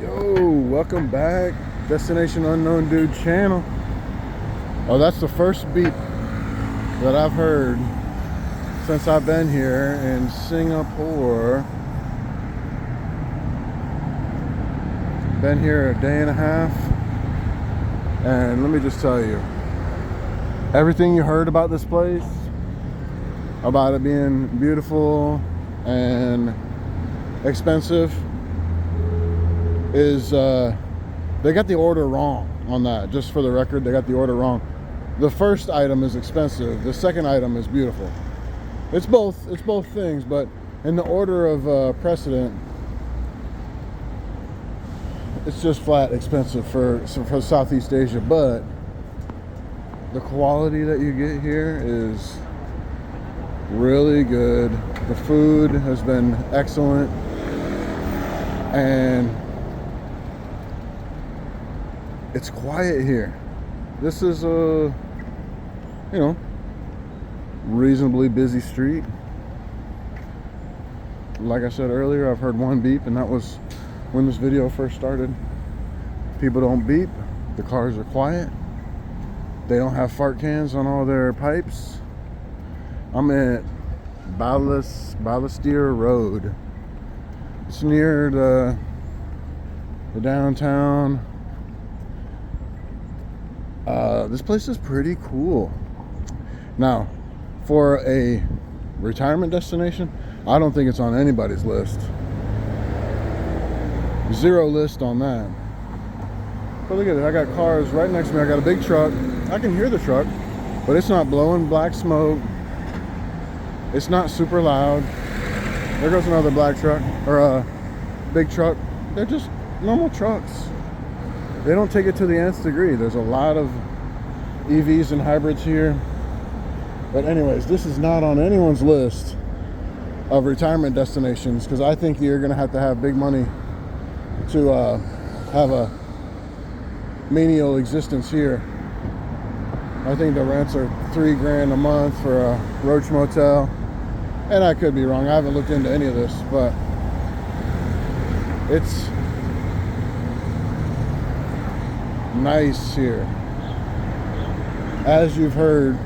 Yo, welcome back. Destination Unknown Dude channel. Oh, that's the first beep that I've heard since I've been here in Singapore. Been here a day and a half, and let me just tell you, everything you heard about this place, about it being beautiful and expensive, is they got the order wrong on that. Just for the record, they got the order wrong. The first item is expensive, the second item is beautiful. It's both things, but in the order of precedent, it's just flat expensive for Southeast Asia. But the quality that you get here is really good. The food has been excellent, and it's quiet here. This is a, reasonably busy street. Like I said earlier, I've heard one beep, and that was when this video first started. People don't beep. The cars are quiet. They don't have fart cans on all their pipes. I'm at Balestier Road. It's near the downtown. This place is pretty cool. Now, for a retirement destination, I don't think it's on anybody's list. Zero list on that. But look at it, I got cars right next to me. I got a big truck. I can hear the truck, but it's not blowing black smoke. It's not super loud. There goes another black truck, or a big truck. They're just normal trucks. They don't take it to the nth degree. There's a lot of EVs and hybrids here. But anyways, this is not on anyone's list of retirement destinations, because I think you're gonna have to have big money to have a menial existence here. I think the rents are $3 a month for a Roach Motel. And I could be wrong. I haven't looked into any of this, but it's nice here. As you've heard,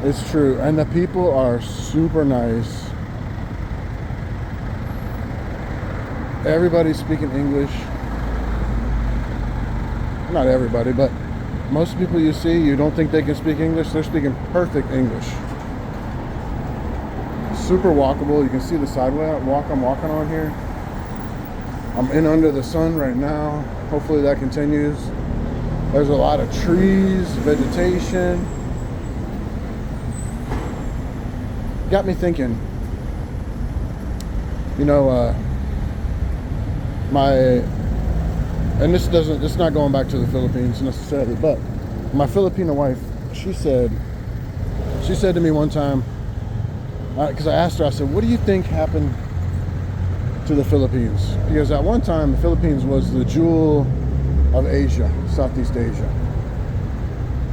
it's true. And the people are super nice. Everybody's speaking English. Not everybody, but most people you see, you don't think they can speak English. They're speaking perfect English. Super walkable. You can see the sidewalk I'm walking on here. I'm in under the sun right now. Hopefully that continues. There's a lot of trees, vegetation. Got me thinking, it's not going back to the Philippines necessarily, but my Filipino wife, she said to me one time, because I asked her, I said, what do you think happened to the Philippines? Because at one time, the Philippines was the jewel of Asia, Southeast Asia.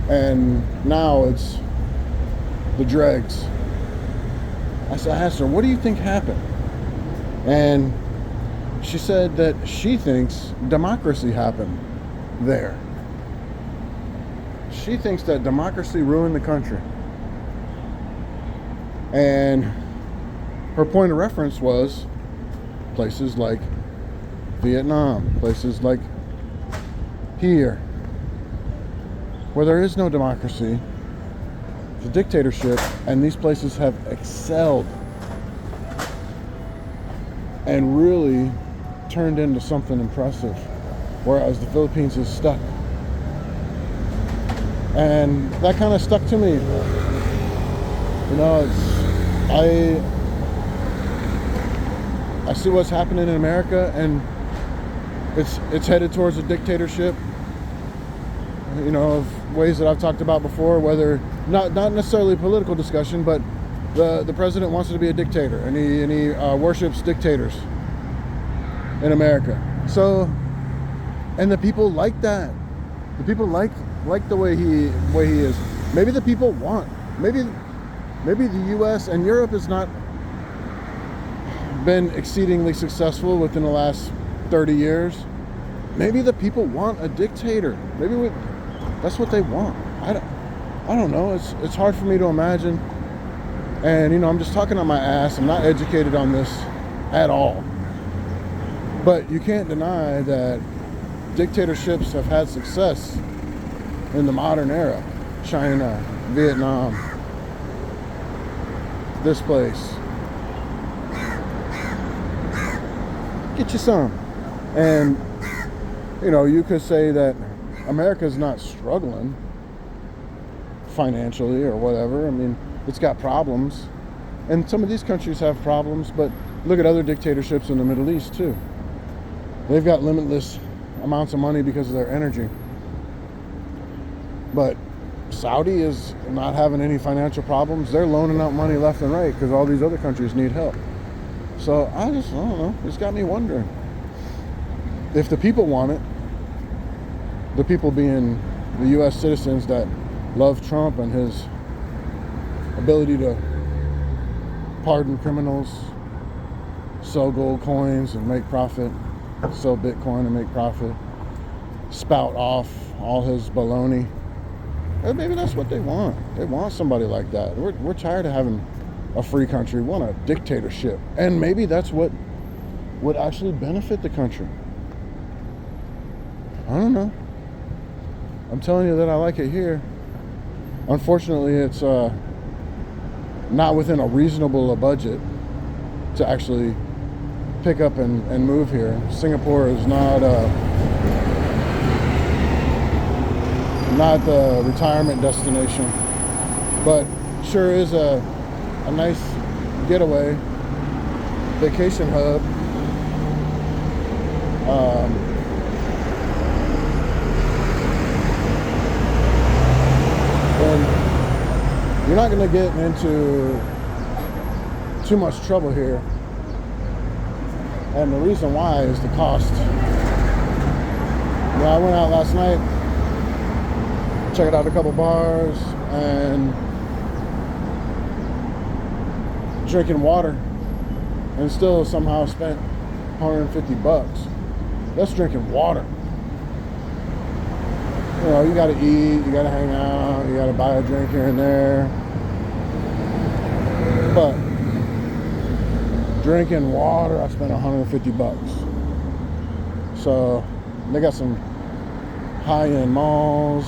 And now it's the dregs. I asked her, what do you think happened? And she said that she thinks democracy happened there. She thinks that democracy ruined the country. And her point of reference was places like Vietnam, places like here, where there is no democracy, it's a dictatorship, and these places have excelled and really turned into something impressive, whereas the Philippines is stuck. And that kind of stuck to me. I see what's happening in America, and it's headed towards a dictatorship, of ways that I've talked about before, whether not necessarily political discussion, but the president wants to be a dictator, and he worships dictators in America. So, and the people like that. The people like the way he is. Maybe the people maybe the US and Europe has not been exceedingly successful within the last 30 years. Maybe the people want a dictator. That's what they want. I don't know. It's hard for me to imagine. And, I'm just talking on my ass. I'm not educated on this at all. But you can't deny that dictatorships have had success in the modern era. China, Vietnam, this place. Get you some. And, you could say that America's not struggling financially or whatever. I mean, it's got problems. And some of these countries have problems, but look at other dictatorships in the Middle East too. They've got limitless amounts of money because of their energy. But Saudi is not having any financial problems. They're loaning out money left and right because all these other countries need help. So I don't know. It's got me wondering. If the people want it, the people being the U.S. citizens that love Trump and his ability to pardon criminals, sell gold coins and make profit, sell Bitcoin and make profit, spout off all his baloney. Maybe that's what they want. They want somebody like that. We're tired of having a free country. We want a dictatorship. And maybe that's what would actually benefit the country. I don't know. I'm telling you that I like it here. Unfortunately, it's not within a reasonable budget to actually pick up and move here. Singapore is not the retirement destination, but sure is a nice getaway vacation hub. And you're not going to get into too much trouble here. And the reason why is the cost. I went out last night, checked out a couple bars, and drinking water, and still somehow spent $150. That's drinking water. You gotta eat, you gotta hang out, you gotta buy a drink here and there. But drinking water, I spent $150. So they got some high-end malls.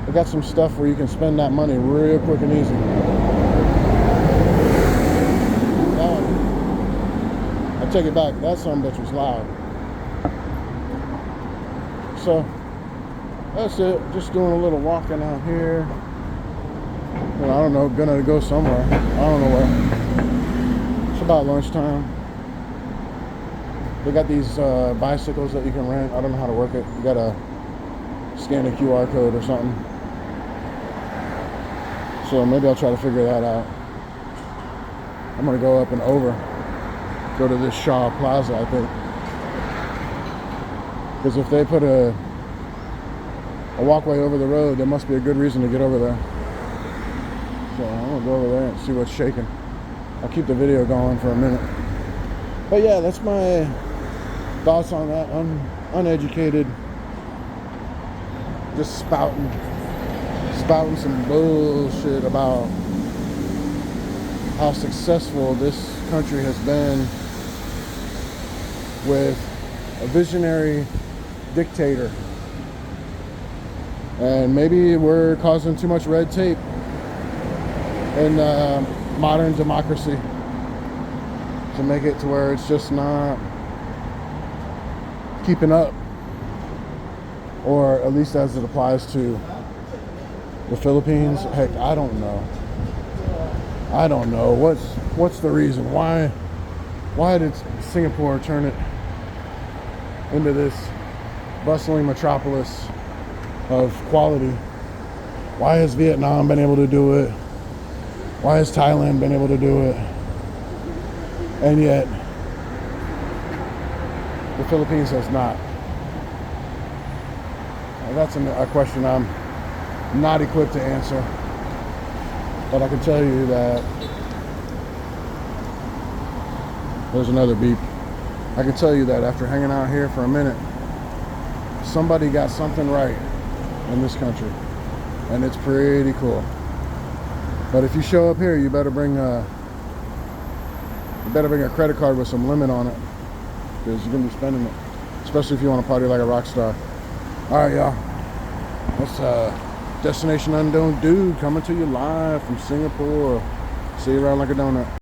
They got some stuff where you can spend that money real quick and easy. I take it back. That son of a bitch was loud. So that's it. Just doing a little walking out here. I don't know. Gonna go somewhere. I don't know where. It's about lunchtime. They got these bicycles that you can rent. I don't know how to work it. You gotta scan a QR code or something. So maybe I'll try to figure that out. I'm gonna go up and go to this Shaw Plaza, I think. Because if they put a walkway over the road, there must be a good reason to get over there. So I'm gonna go over there and see what's shaking. I'll keep the video going for a minute. But yeah, that's my thoughts on that. Uneducated, just spouting some bullshit about how successful this country has been with a visionary dictator. And maybe we're causing too much red tape in modern democracy to make it to where it's just not keeping up, or at least as it applies to the Philippines. Heck, I don't know. What's the reason? Why did Singapore turn it into this bustling metropolis of quality? Why has Vietnam been able to do it? Why has Thailand been able to do it? And yet the Philippines has not. That's a question I'm not equipped to answer. But I can tell you that there's another beep. I can tell you that after hanging out here for a minute, somebody got something right in this country, and it's pretty cool. But if you show up here, you better bring a credit card with some limit on it, because you're gonna be spending it, especially if you want to party like a rock star. All right, y'all. That's Destination Unknown Dude coming to you live from Singapore. See you around like a donut.